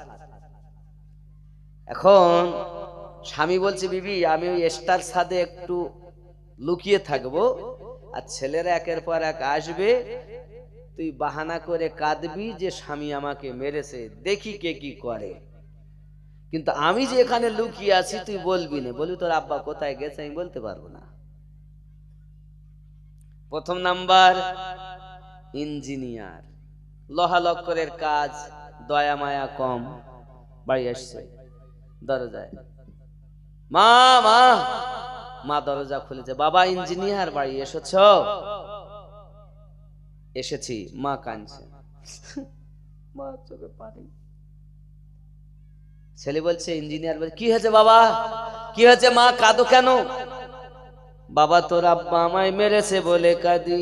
এখন স্বামী বলছে বিবি আমি ওই স্টার ছাদে একটু লুকিয়ে থাকবো, আর ছেলেরা একের পর এক আসবে, তুই বাহানা করে কাঁদবি যে স্বামী আমাকে মেরেছে, দেখি কে কি করে। কিন্তু আমি যে এখানে লুকিয়ে আছি তুই বলবি না। বলবি তোর আব্বা কোথায় গেছে, আমি বলতে পারবো না। প্রথম নাম্বার ইঞ্জিনিয়ার, লোহা লক্করের কাজ, দয়া মায়া কম। বাড়ি আসছে, দরজায় মা মা মা দরজা খুলেছে, বাবা ইঞ্জিনিয়ার বাড়ি এসেছো? এসেছি, মা কাঁদছে, মা চোখে পানি। ছেলে বলছে, ইঞ্জিনিয়ার বলছে, কি হয়েছে বাবা, কি হয়েছে মা, কাঁদো কেন? বাবা তোর আব্বা আমায় মেরেছে বলে কাঁদি।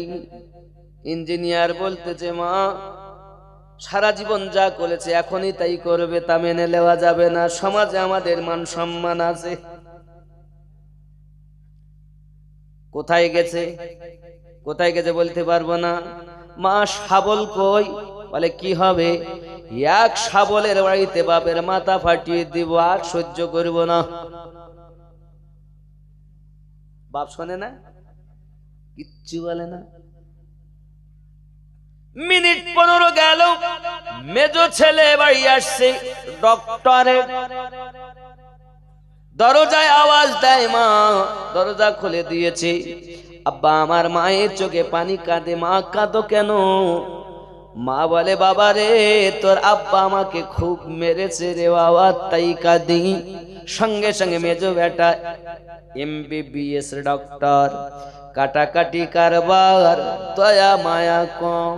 ইঞ্জিনিয়ার বলতেছে, মা সারা জীবন যা করেছে এখনই তাই করবে, তা মেনে নেওয়া যাবে না, সমাজে আমাদের মান সম্মান আছে। কোথায় গেছে, কোথায় গেছে বলতে পারবো না। মা শাবল কই? বলে কি হবে, এক শাবলের বাড়িতে বাপের মাথা ফাটিয়ে দিব, আর সহ্য করব না। বাপ শোনে না, কিচ্ছু বলে না। মিনিট 15 গেল, মেজো ছেলে বাড়ি আসছে, ডক্টরের দরজায় আওয়াজ দেয়, মা দরজা খুলে দিয়েছে। আব্বা আমার মায়ের চোখে পানি, কাঁদে। মা কাঁদো কেন? মা বলে, বাবা রে তোর আব্বা আমাকে খুব মেরেছে রে বাবা, তাই কাঁদি। সঙ্গে সঙ্গে মেজো বেটা MBBS ডক্টর, কাটাকাটি কারবার, দয়া মায়া কম।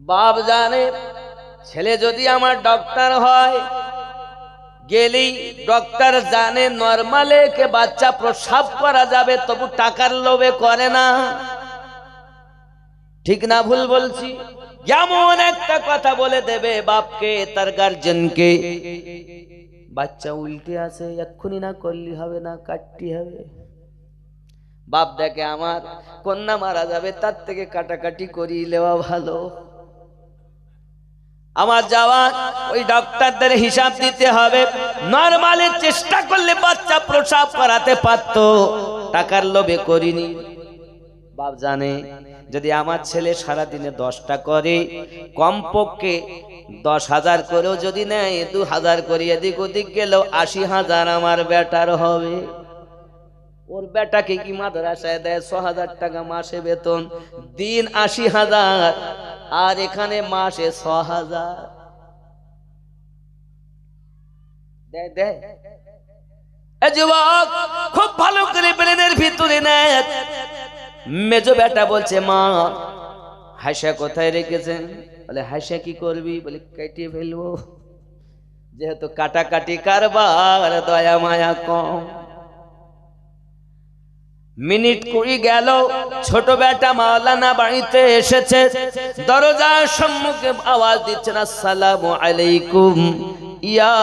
বাপ জানে ছেলে যদি আমার ডক্টর হয়, গেলেই ডক্টর জানে নরমালে কে বাচ্চা প্রসাব করা যাবে, তবু টাকার লোভে করে না। ঠিক না ভুল বলছি? যেমন একটা কথা বলে দেবে বাপকে, তার গার্জেনকে, বাচ্চা উল্টে আছে, এক্ষুনি না করলি হবে না, কাটতে হবে। বাপ দেখে আমার কন্যা মারা যাবে, তার থেকে কাটাকাটি করিয়ে নেওয়া ভালো। আমার যাওয়া ওই ডক্টরদের হিসাব দিতে হবে, নরমালি চেষ্টা করলে বাচ্চা প্রসাব করাতে পারতো, টাকার লোভে করিনি। বাপ জানে যদি আমার ছেলে সারাদিনে 10টা করে, কমপক্ষে 10,000 করেও যদি নেয়, 2,000 করে এদিক ওদিক গেলেও 80,000 আমার বেটার হবে। ওর বেটাকে কি মাদ্রাসায় দেয় 6,000 টাকা মাসে বেতন, দিন 80,000, আর এখানে মাসে 6,000 দেয় দেয়। এ যুবক খুব ভালো করে ব্রেনের ভিতরে নেয়। মেজো বেটা বলছে, মা হাসা কোথায় রেখেছেন? বলে, হাসা কি করবি? বলে, কেটে ফেলবো, যেহেতু কাটাকাটি কারবার, দয়া মায়া কম। মিনিট 20 গেল, ছোট বেটা মাওলানা বাড়িতে এসেছে, দরজার সম্মুখে আওয়াজ দিচ্ছেন, আসসালামু আলাইকুম ইয়া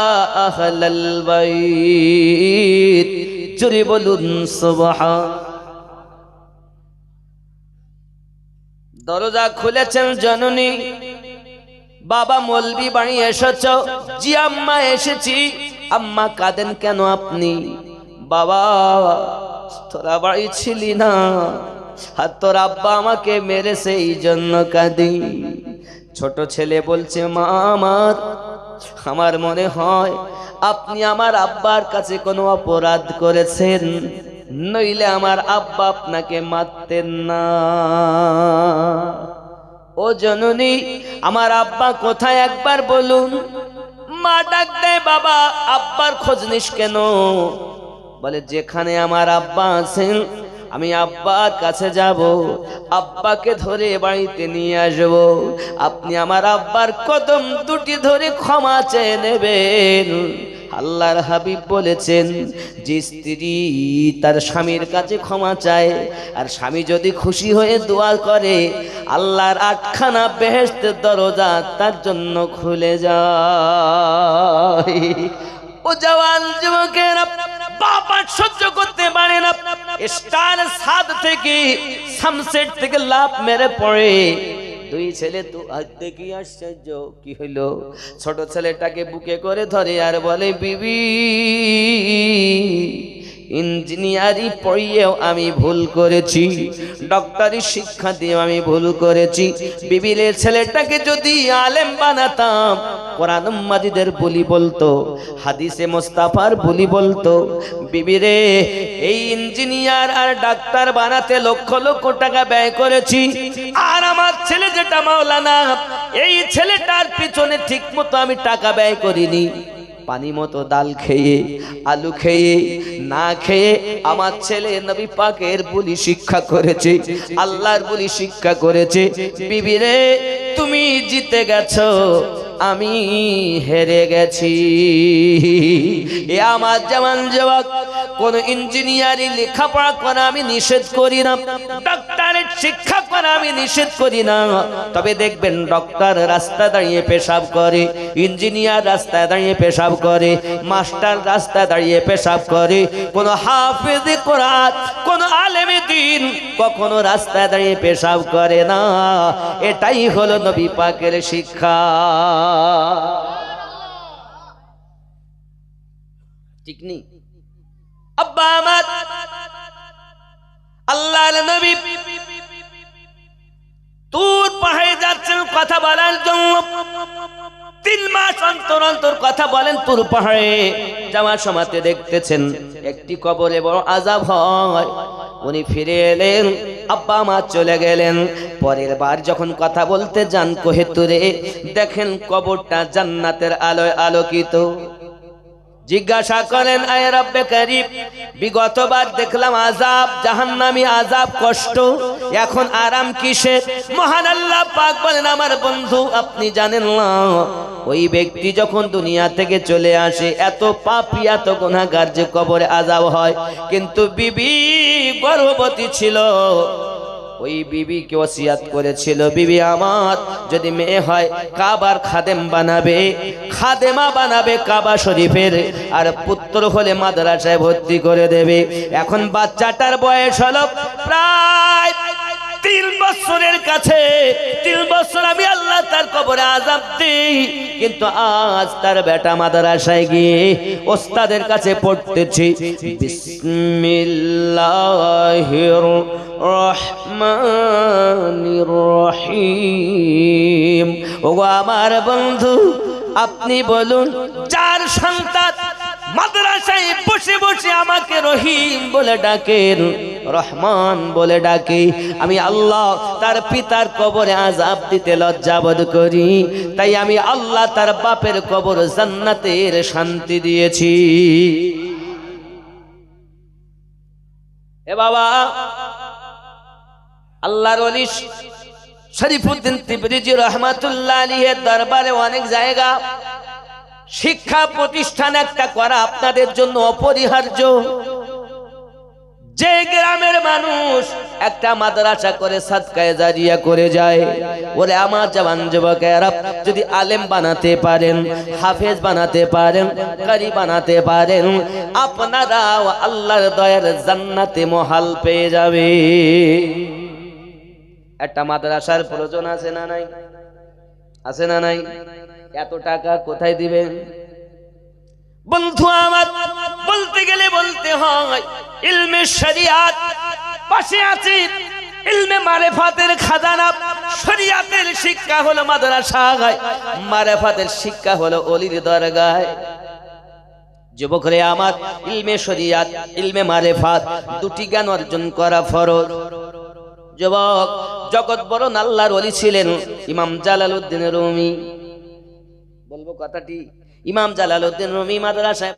আহলাল বাইত, জোরে বলুন সুবহান। দরজা খুলেছেন জননী, বাবা মৌলবি বাড়ি এসেছো? জি আম্মা এসেছি। আম্মা কাঁদেন কেন আপনি? বাবা তোরা বাড়ি ছিলি না, আর তোর আব্বা আমাকে মেরেছে, এই জন্য কাঁদি। ছোট ছেলে বলছে, মা আমার মনে হয় আপনি আমার আব্বার কাছে কোনো অপরাধ করেছেন, নইলে আমার আব্বা আপনাকে মারতেন না। ও জননী আমার আব্বা কোথায় একবার বলুন। মা ডাক দেয়, বাবা আব্বার খোঁজ নিস কেন? বলে, যেখানে আমার আব্বা আছেন আমি আব্বার কাছে যাব, আব্বাকে ধরে বাড়িতে নিয়ে আসব, আপনি আমার আব্বার কদম দুটি ধরে ক্ষমা চেয়ে নেবেন। আল্লাহর হাবিব বলেছেন, যে স্ত্রী তার স্বামীর কাছে ক্ষমা চায়, আর স্বামী যদি খুশি হয়ে দোয়া করে, আল্লাহর 8খানা বেহেশতের দরজা তার জন্য খুলে যায়। ও জওয়ান যুবকেরা, বাবা সহ্য করতে পারে না, স্টার ছাদ থেকে সানসেট থেকে লাফ মেরে পড়ে। দুই ছেলে তো আজ দেখি আশ্চর্য, কি হইলো? ছোট ছেলেটাকে বুকে করে ধরে আর বলে, বিবি ইঞ্জিনিয়ারিং পড়িয়েও আমি ভুল করেছি, ডক্টরি শিক্ষা দিয়ে আমি ভুল করেছি। বিবির ছেলেটাকে যদি আলেম বানাতাম, কোরআন মাজিদের বলি বলতো, হাদিসে মুস্তাফার বলি বলতো। বিবিরে এই ইঞ্জিনিয়ার আর ডাক্তার বানাতে লক্ষ লক্ষ টাকা ব্যয় করেছি, আর আমার ছেলে যেটা মাওলানা, এই ছেলেটার পিছনে ঠিক মতো আমি টাকা ব্যয় করিনি। পানি মতো ডাল খেয়ে আলু খেয়ে না খেয়ে আমার ছেলে নবী পাকের বলি শিক্ষা করেছে, আল্লাহর বলি শিক্ষা করেছে। বিবি রে তুমি জিতে গেছো, আমি হেরে গেছি। এ আমার জওয়ান যুবক, কোন ইঞ্জিনিয়ারিং লেখাপড়া করা আমি নিষেধ করি না, ডক্টরের শিক্ষা করা আমি নিষেধ করি না। তবে দেখবেন ডক্টর রাস্তায় দাঁড়িয়ে পেশাব করে, ইঞ্জিনিয়ার রাস্তায় দাঁড়িয়ে পেশাব করে, মাস্টার রাস্তায় দাঁড়িয়ে পেশাব করে। কোন হাফেজ কোরআন, কোন আলেমে দ্বীন কখনো রাস্তায় দাঁড়িয়ে পেশাব করে না। এটাই হলো নবী পাকের শিক্ষা। ঠিক নেই আব্বা আমার? আল্লাহর নবী তুর পাহাড়ে যাচ্ছেন কথা বলার জন্য। 3 মাস অন্তর অন্তর কথা বলেন তুর পাহাড়ে। যাওয়ার সময়তে দেখতেছেন একটি কবরে বড় আযাব হয়। উনি ফিরে এলেন, আব্বা মা চলে গেলেন। পরের বার যখন কথা বলতে যান কোহেতুরে, দেখেন কবরটা জান্নাতের আলোয় আলোকিত। জিজ্ঞাসা করেন, আয় রব্বে করিম, বিগতবার দেখলাম আযাব, জাহান্নামী আযাব, কষ্ট, এখন আরাম কিসের? মহান আল্লাহ পাক বলেন, আমার বন্ধু আপনি জানেন না, ওই ব্যক্তি যখন দুনিয়া থেকে চলে আসে এত পাপী এত গুনাহগার যে কবরে আযাব হয়। কিন্তু বিবি গর্ভবতী ছিল, ওই বিবিকে ওসিয়াত করেছিল, বিবি আমার যদি মেয়ে হয় কাবার খাদেম বানাবে, খাদেমা বানাবে কাবা শরীফের, আর পুত্র হলে মাদ্রাসায় ভর্তি করে দেবে। এখন বাচ্চাটার বয়স হলো প্রায় 3 বছরের কাছে। 3 বছর আমি আল্লাহ তার কবরে আযাব দিই, কিন্তু আজ তার বেটা মাদ্রাসায় গিয়ে ওস্তাদের কাছে পড়তেছি বিসমিল্লাহির রহমানির রহিম। ওগো আমার বন্ধু, আপনি বলুন, 4 সন্তান মাদ্রাসায় বসে বসে আমাকে রহিম বলে ডাকেন, রহমান বলে ডাকে, আমি আল্লাহ তার পিতার কবরে আযাব দিতে লজ্জাবোধ করি। তাই আমি আল্লাহ তার বাপের কবর জান্নাতের শান্তি দিয়েছি। এ বাবা, আল্লাহর ওলি শরীফুদ্দীন তিবরিজি রহমাতুল্লাহ আলাইহির দরবারে অনেক জায়গা শিক্ষা প্রতিষ্ঠান একটা করা আপনাদের জন্য অপরিহার্য। যে গ্রামের মানুষ একটা মাদ্রাসা করে সাদকায়ে জারিয়া করে যায়, ওরে আমার জওয়ান যুবকেরা, যদি আলেম বানাতে পারেন, হাফেজ বানাতে পারেন, কারি বানাতে পারেন, আপনারা আল্লাহর দয়ার জান্নাতে মহাল পেয়ে যাবে। একটা মাদ্রাসার প্রয়োজন আছে না নাই? আছে না নাই? এত টাকা কোথায় দিবেন? বন্ধু আমার, বলতে গেলে বলতে হয় ইলমে শরিয়াত পাশে আছে, ইলমে মারিফাতের খাজানা। শরিয়াতের শিক্ষা হলো মাদ্রাসায়, মারিফাতের শিক্ষা হলো ওলির দরগায়। যুবকরে আমার, ইলমে শরিয়াত, ইলমে মারিফাত, দুটি জ্ঞান অর্জন করা ফরজ। যুবক, জগৎ বড় আল্লাহর ওলি ছিলেন ইমাম জালালউদ্দিন রুমি। বলবো কথাটি, ইমাম জালালউদ্দিন রুমি মাদ্রাসায়